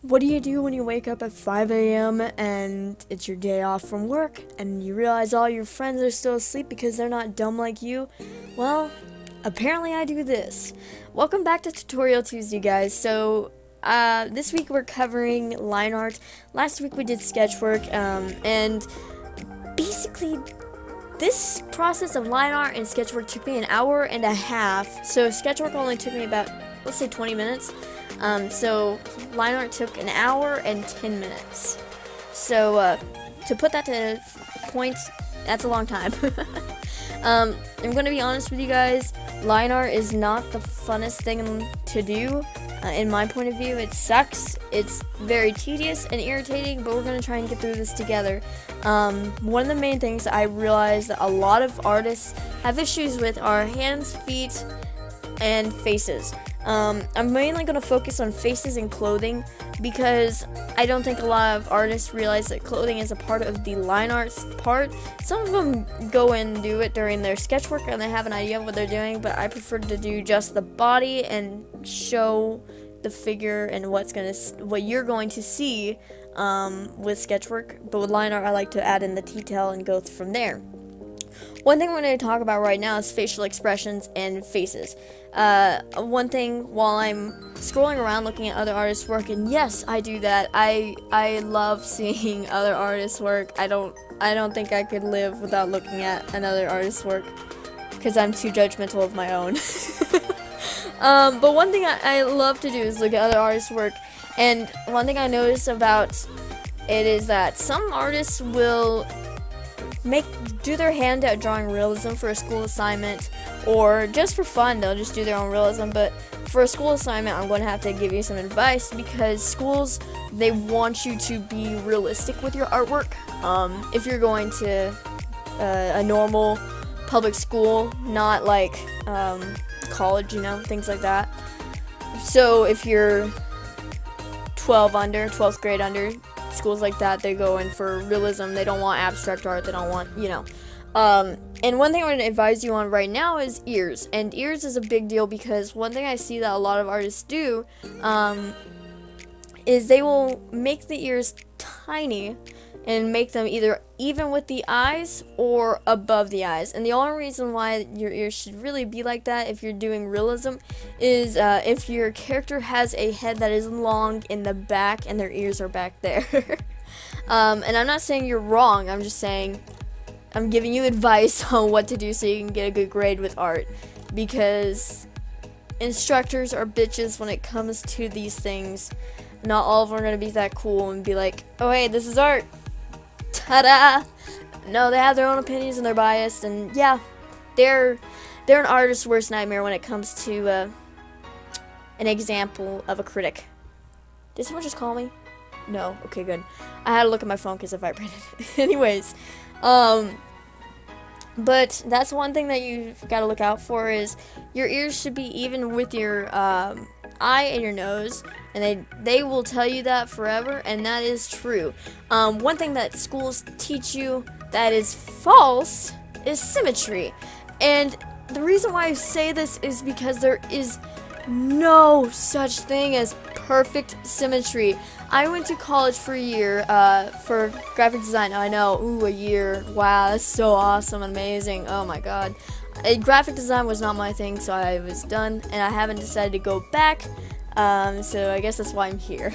What do you do when you wake up at 5 a.m. and it's your day off from work and you realize all your friends are still asleep because they're not dumb like you? Well, apparently I do this. Welcome back to Tutorial Tuesday, guys. This week we're covering line art. Last week we did sketchwork, and basically this process of line art and sketchwork took me an hour and a half. So sketchwork only took me about, let's say, 20 minutes. So line art took an hour and 10 minutes. To put that to point, that's a long time. I'm gonna be honest with you guys, line art is not the funnest thing to do. In my point of view, it sucks. It's very tedious and irritating, but we're gonna try and get through this together. One of the main things I realized that a lot of artists have issues with are hands, feet, and faces. I'm mainly going to focus on faces and clothing because I don't think a lot of artists realize that clothing is a part of the line arts part. Some of them go and do it during their sketchwork and they have an idea of what they're doing, but I prefer to do just the body and show the figure and what you're going to see with sketchwork. But with line art, I like to add in the detail and go from there. One thing we're going to talk about right now is facial expressions and faces. One thing while I'm scrolling around looking at other artists' work, and yes, I do that. I love seeing other artists' work. I don't think I could live without looking at another artist's work because I'm too judgmental of my own. But one thing I love to do is look at other artists' work, and one thing I notice about it is that some artists will do their handout drawing realism for a school assignment, or just for fun they'll just do their own realism. But for a school assignment, I'm going to have to give you some advice because schools, they want you to be realistic with your artwork. If you're going to a normal public school, not like college, things like that. So if you're 12th grade under, schools like that, they go in for realism. They don't want abstract art. They don't want, and one thing I'm going to advise you on right now is ears. And ears is a big deal because one thing I see that a lot of artists do is they will make the ears tiny and make them either even with the eyes or above the eyes. And the only reason why your ears should really be like that if you're doing realism is if your character has a head that is long in the back and their ears are back there. And I'm not saying you're wrong, I'm just saying I'm giving you advice on what to do so you can get a good grade with art, because instructors are bitches when it comes to these things. Not all of them are going to be that cool and be like, oh hey, this is art. Ta-da! No, they have their own opinions and they're biased, and yeah, they're an artist's worst nightmare when it comes to an example of a critic. Did someone just call me? No? Okay, good. I had to look at my phone because it vibrated. Anyways, but that's one thing that you've got to look out for is your ears should be even with your eye and your nose, and they will tell you that forever, and that is true. One thing that schools teach you that is false is symmetry, and the reason why I say this is because there is no such thing as perfect symmetry. I went to college for a year for graphic design. I know, a year. Wow, that's so awesome, amazing. Oh my god. Graphic design was not my thing, so I was done, and I haven't decided to go back. So I guess that's why I'm here.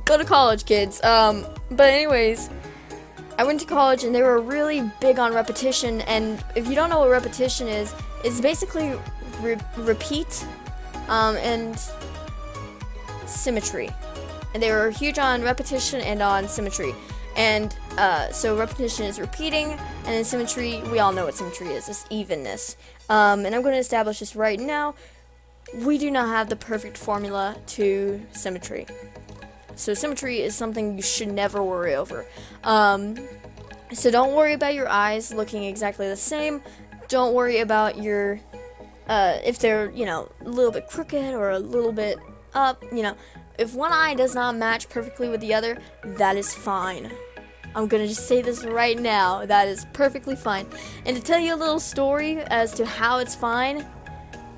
Go to college, kids. But anyways, I went to college and they were really big on repetition, and if you don't know what repetition is, it's basically repeat and symmetry. And they were huge on repetition and on symmetry. And so repetition is repeating, and then symmetry, we all know what symmetry is. It's evenness. And I'm going to establish this right now. We do not have the perfect formula to symmetry. So symmetry is something you should never worry over. So don't worry about your eyes looking exactly the same. Don't worry about your, if they're, a little bit crooked or a little bit up, If one eye does not match perfectly with the other, that is fine. I'm gonna just say this right now, that is perfectly fine. And to tell you a little story as to how it's fine,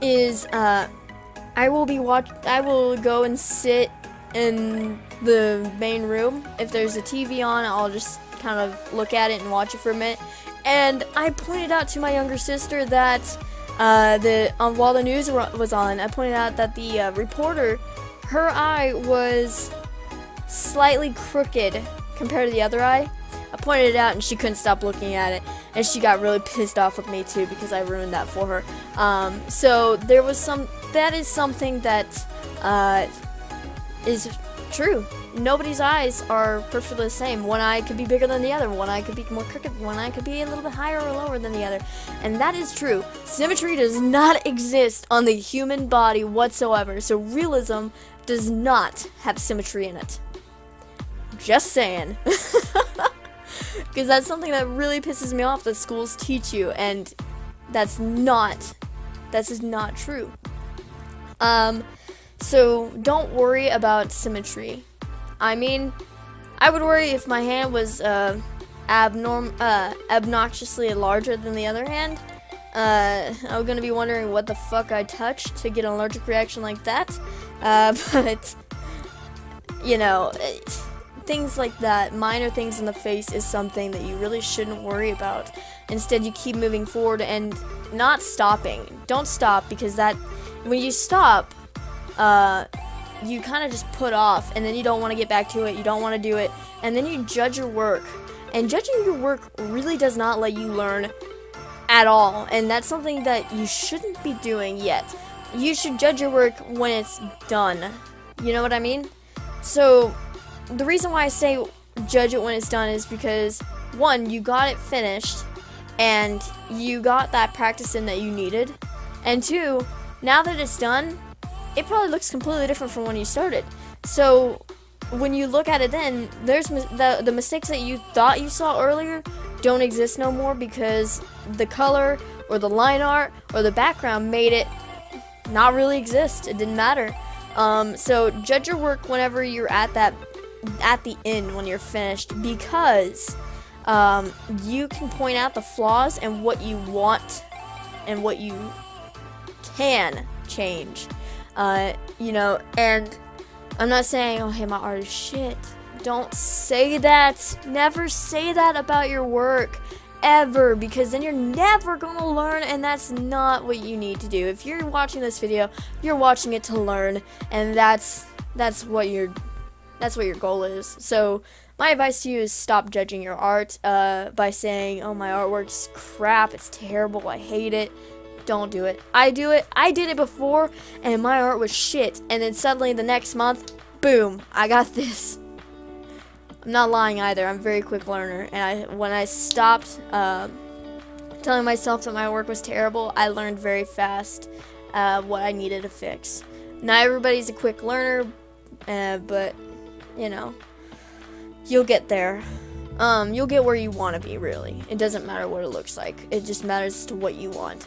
is I will go and sit in the main room. If there's a TV on, I'll just kind of look at it and watch it for a minute. And I pointed out to my younger sister that while the news was on, I pointed out that the reporter, her eye was slightly crooked compared to the other eye. I pointed it out and she couldn't stop looking at it, and she got really pissed off with me too because I ruined that for her. So there was that is something that is true. Nobody's eyes are perfectly the same. One eye could be bigger than the other, one eye could be more crooked, one eye could be a little bit higher or lower than the other, and that is true. Symmetry does not exist on the human body whatsoever, so realism does not have symmetry in it. Just saying. Because that's something that really pisses me off that schools teach you, and that is not true. So don't worry about symmetry. I mean, I would worry if my hand was obnoxiously larger than the other hand. I'm gonna be wondering what the fuck I touched to get an allergic reaction like that. But you know, things like that, minor things in the face, is something that you really shouldn't worry about. Instead, you keep moving forward and not stopping. Don't stop, because when you stop, you kind of just put off, and then you don't want to get back to it, you don't want to do it, and then you judge your work. And judging your work really does not let you learn at all, and that's something that you shouldn't be doing yet. You should judge your work when it's done. You know what I mean? So the reason why I say judge it when it's done is because, one, you got it finished, and you got that practice in that you needed, and two, now that it's done, it probably looks completely different from when you started. So when you look at it then, there's the mistakes that you thought you saw earlier don't exist no more, because the color or the line art or the background made it not really exist. It didn't matter. So judge your work whenever you're at the end, when you're finished, because you can point out the flaws and what you want and what you can change. You know, and I'm not saying, oh, hey, my art is shit. Don't say that. Never say that about your work, ever, because then you're never gonna learn, and that's not what you need to do. If you're watching this video, you're watching it to learn, and that's what your goal is. So my advice to you is stop judging your art by saying, oh, my artwork's crap, it's terrible, I hate it. Don't do it. I did it before, and my art was shit, and then suddenly the next month, boom, I got this. I'm not lying either. I'm a very quick learner, and when I stopped telling myself that my work was terrible, I learned very fast what I needed to fix. Not everybody's a quick learner, but you know, you'll get there. You'll get where you want to be, really. It doesn't matter what it looks like. It just matters to what you want.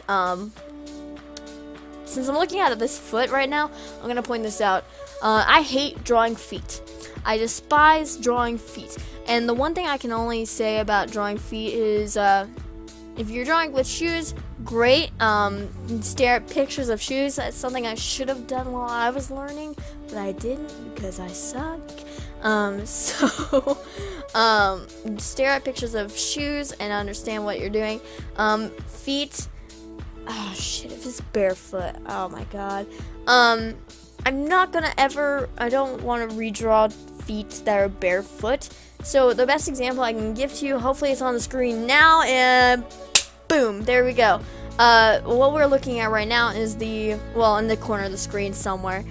Since I'm looking at this foot right now, I'm going to point this out. I hate drawing feet. I despise drawing feet. And the one thing I can only say about drawing feet is, if you're drawing with shoes, great. Stare at pictures of shoes. That's something I should have done while I was learning, but I didn't because I suck. Stare at pictures of shoes and understand what you're doing. Feet, oh shit, if it's barefoot, oh my god. I'm not gonna I don't want to redraw feet that are barefoot. So the best example I can give to you, hopefully it's on the screen now, and boom, there we go. What we're looking at right now is in the corner of the screen somewhere,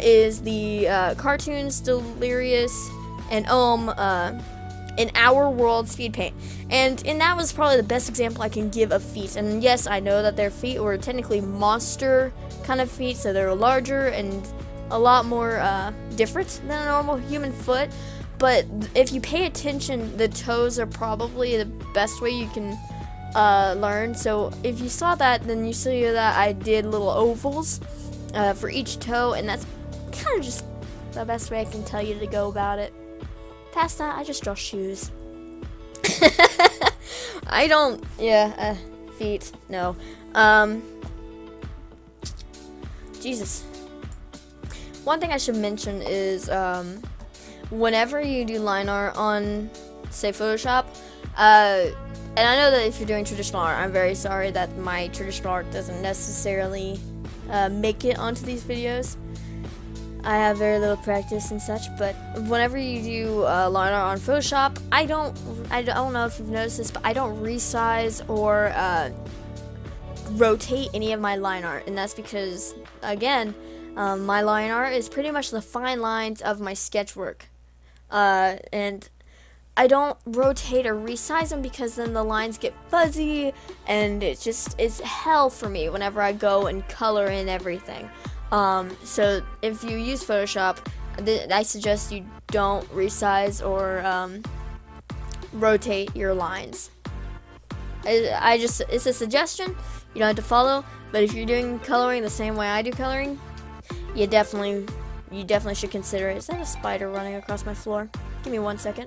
is the cartoons Delirious and in Our World speed paint. And that was probably the best example I can give of feet. And yes, I know that their feet were technically monster kind of feet, so they're larger and a lot more different than a normal human foot. But if you pay attention, the toes are probably the best way you can learn. So if you saw that, then you see that I did little ovals for each toe, and that's kind of just the best way I can tell you to go about it. Past that, I just draw shoes. I don't, feet, no. Jesus. one thing I should mention is whenever you do line art on, say, Photoshop, and I know that if you're doing traditional art, I'm very sorry that my traditional art doesn't necessarily make it onto these videos. I have very little practice and such, but whenever you do line art on Photoshop, I don't know if you've noticed this, but I don't resize or rotate any of my line art, and that's because, again, my line art is pretty much the fine lines of my sketch work, and I don't rotate or resize them because then the lines get fuzzy, and it's hell for me whenever I go and color in everything. So if you use Photoshop, I suggest you don't resize or rotate your lines. It's a suggestion. You don't have to follow, but if you're doing coloring the same way I do coloring, you definitely should consider it. Is that a spider running across my floor? Give me 1 second.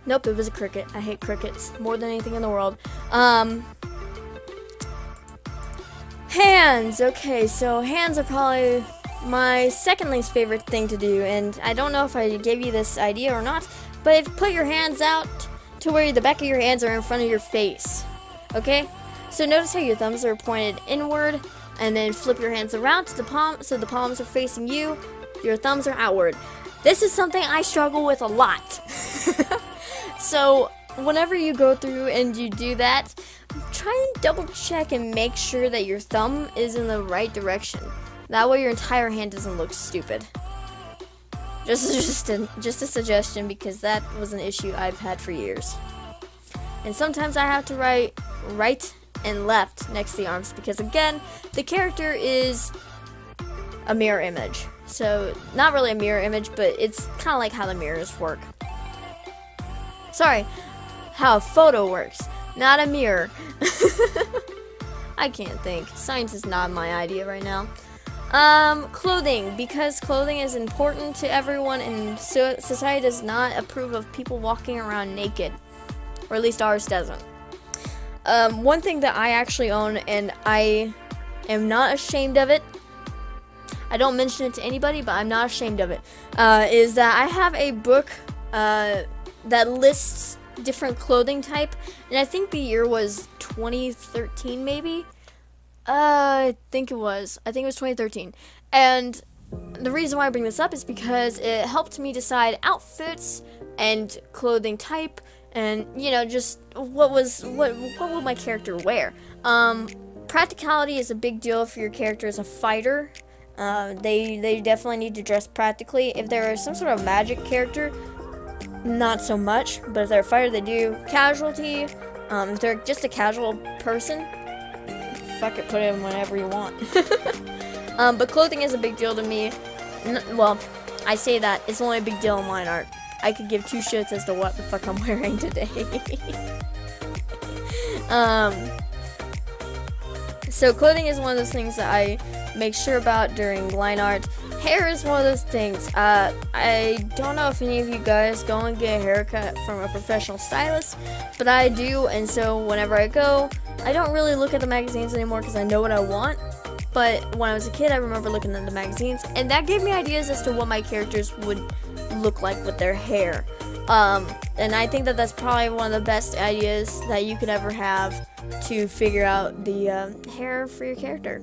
Nope, it was a cricket. I hate crickets more than anything in the world. Hands. Okay, so hands are probably my second least favorite thing to do, and I don't know if I gave you this idea or not, but if you put your hands out to where the back of your hands are in front of your face, okay? So notice how your thumbs are pointed inward, and then flip your hands around to the palm, so the palms are facing you, your thumbs are outward. This is something I struggle with a lot. So whenever you go through and you do that, try and double check and make sure that your thumb is in the right direction. That way your entire hand doesn't look stupid. Just a suggestion, because that was an issue I've had for years. And sometimes I have to write right and left next to the arms because, again, the character is a mirror image. So not really a mirror image, but it's kind of like how the mirrors work. Sorry, how a photo works, not a mirror. I can't think. Science is not my idea right now. Clothing, because clothing is important to everyone, and so society does not approve of people walking around naked, or at least ours doesn't. One thing that I actually own, and I am not ashamed of it, I don't mention it to anybody, but I'm not ashamed of it, is that I have a book that lists different clothing type, and I think the year was 2013 maybe. I think it was 2013. And the reason why I bring this up is because it helped me decide outfits and clothing type, and just what would my character wear. Practicality is a big deal if your character is a fighter. They definitely need to dress practically. If they're some sort of magic character, not so much, but if they're a fighter, they do. Casualty, if they're just a casual person, fuck it, put it in whenever you want. But clothing is a big deal to me. Well, I say that, it's only a big deal in line art. I could give two shits as to what the fuck I'm wearing today. So clothing is one of those things that I make sure about during line art. Hair is one of those things. I don't know if any of you guys go and get a haircut from a professional stylist, but I do, and so whenever I go, I don't really look at the magazines anymore because I know what I want. But when I was a kid, I remember looking at the magazines, and that gave me ideas as to what my characters would look like with their hair. And I think that that's probably one of the best ideas that you could ever have to figure out the hair for your character.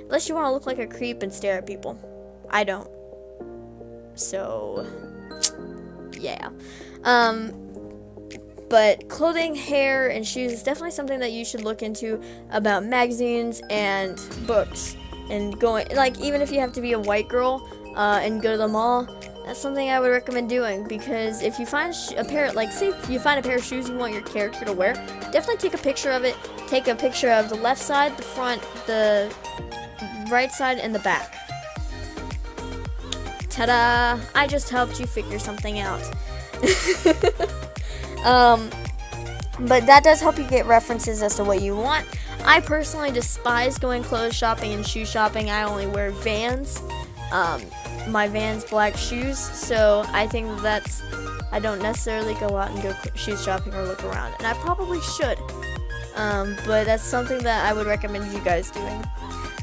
Unless you want to look like a creep and stare at people. I don't. So, yeah. But clothing, hair, and shoes is definitely something that you should look into about magazines and books. And going, like, even if you have to be a white girl and go to the mall, that's something I would recommend doing, because if you find a pair, like, say if you find a pair of shoes you want your character to wear, definitely take a picture of it. Take a picture of the left side, the front, the right side, and the back. Ta-da! I just helped you figure something out. But that does help you get references as to what you want. I personally despise going clothes shopping and shoe shopping. I only wear Vans. My Vans black shoes, so I think that's, I don't necessarily go out and go shoe shopping or look around, and I probably should, but that's something that I would recommend you guys doing.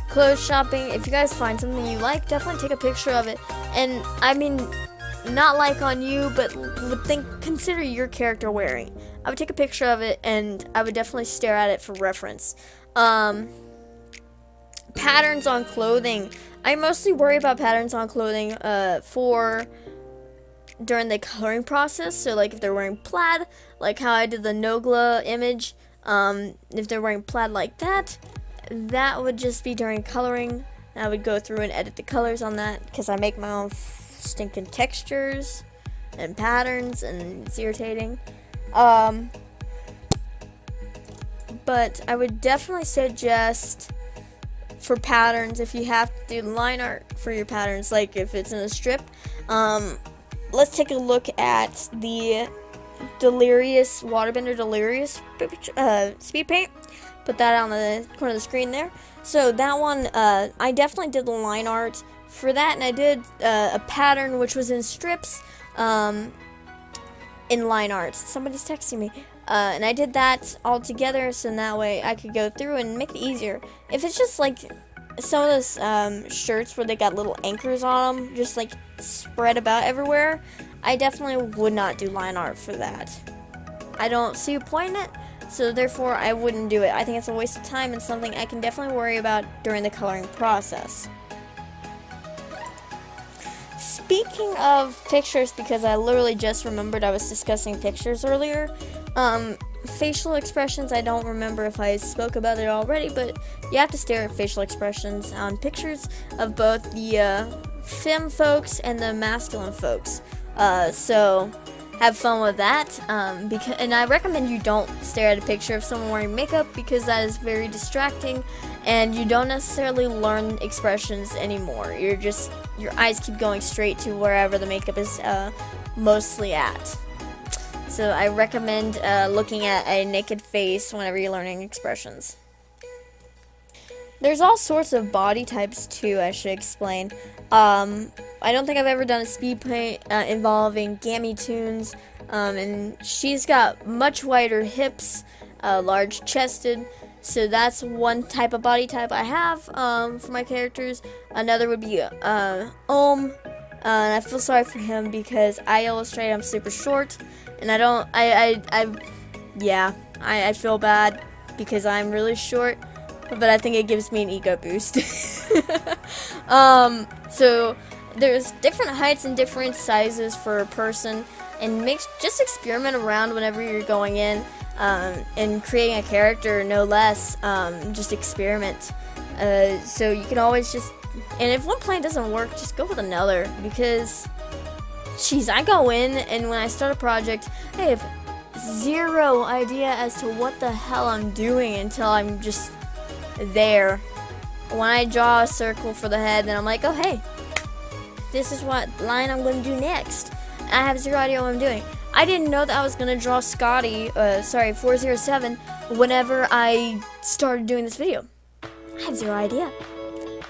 clothes shopping, if you guys find something you like, definitely take a picture of it. And I mean, not like on you, but consider your character wearing. I would take a picture of it, and I would definitely stare at it for reference. Patterns on clothing. I mostly worry about patterns on clothing during the coloring process. So like if they're wearing plaid, like how I did the Nogla image, if they're wearing plaid like that, that would just be during coloring. And I would go through and edit the colors on that because I make my own stinking textures and patterns, and it's irritating. But I would definitely suggest for patterns, if you have to do line art for your patterns, like if it's in a strip, let's take a look at the Delirious Waterbender Delirious speed paint. Put that on the corner of the screen there. So that one, I definitely did the line art for that, and I did a pattern which was in strips in line art. Somebody's texting me. And I did that all together, so that way I could go through and make it easier. If it's just like some of those shirts where they got little anchors on them, just like spread about everywhere, I definitely would not do line art for that. I don't see a point in it, so therefore I wouldn't do it. I think it's a waste of time and something I can definitely worry about during the coloring process. Speaking of pictures, because I literally just remembered I was discussing pictures earlier, facial expressions, I don't remember if I spoke about it already, but you have to stare at facial expressions on pictures of both the femme folks and the masculine folks. So have fun with that, and I recommend you don't stare at a picture of someone wearing makeup, because that is very distracting, and you don't necessarily learn expressions anymore. Your eyes keep going straight to wherever the makeup is mostly at. So I recommend looking at a naked face whenever you're learning expressions. There's all sorts of body types too, I should explain. I don't think I've ever done a speed paint involving Gammy Tunes, and she's got much wider hips, large chested, so that's one type of body type I have for my characters. Another would be Ohm, and I feel sorry for him because I illustrate him super short, and I feel bad because I'm really short, but I think it gives me an ego boost. So there's different heights and different sizes for a person, and just experiment around whenever you're going in and creating a character, no less. Just experiment. So you can always and if one plan doesn't work, just go with another, because I go in, and when I start a project, I have zero idea as to what the hell I'm doing until I'm just there. When I draw a circle for the head, then I'm like, oh hey, this is what line I'm going to do next. I have zero idea what I'm doing. I didn't know that I was going to draw Scotty, 407, whenever I started doing this video. I have zero idea.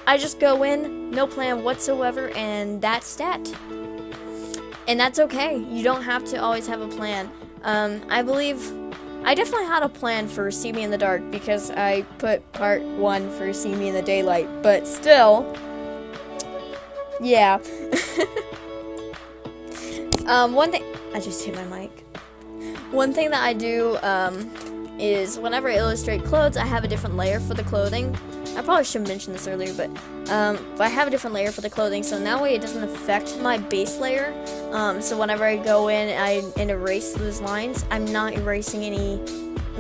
I just go in, no plan whatsoever, and that's that. And that's okay. You don't have to always have a plan. I definitely had a plan for See Me in the Dark, because I put part 1 for See Me in the Daylight, but still, yeah. One thing, I just hit my mic. One thing that I do is whenever I illustrate clothes, I have a different layer for the clothing. I probably should have mentioned this earlier, but I have a different layer for the clothing, so that way it doesn't affect my base layer. So whenever I go in and erase those lines, I'm not erasing any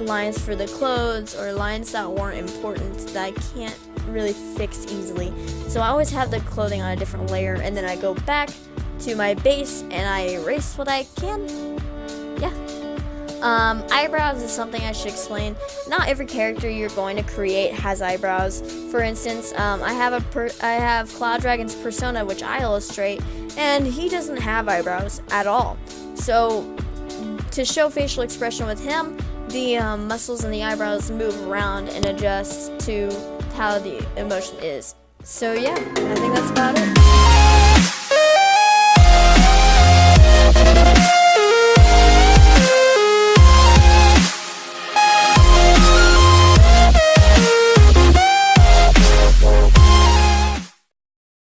lines for the clothes or lines that weren't important that I can't really fix easily. So I always have the clothing on a different layer, and then I go back to my base and I erase what I can. Yeah. Eyebrows is something I should explain. Not every character you're going to create has eyebrows. For instance, I have Cloud Dragon's persona, which I illustrate, and he doesn't have eyebrows at all. So to show facial expression with him, the muscles and the eyebrows move around and adjust to how the emotion is. So yeah, I think that's about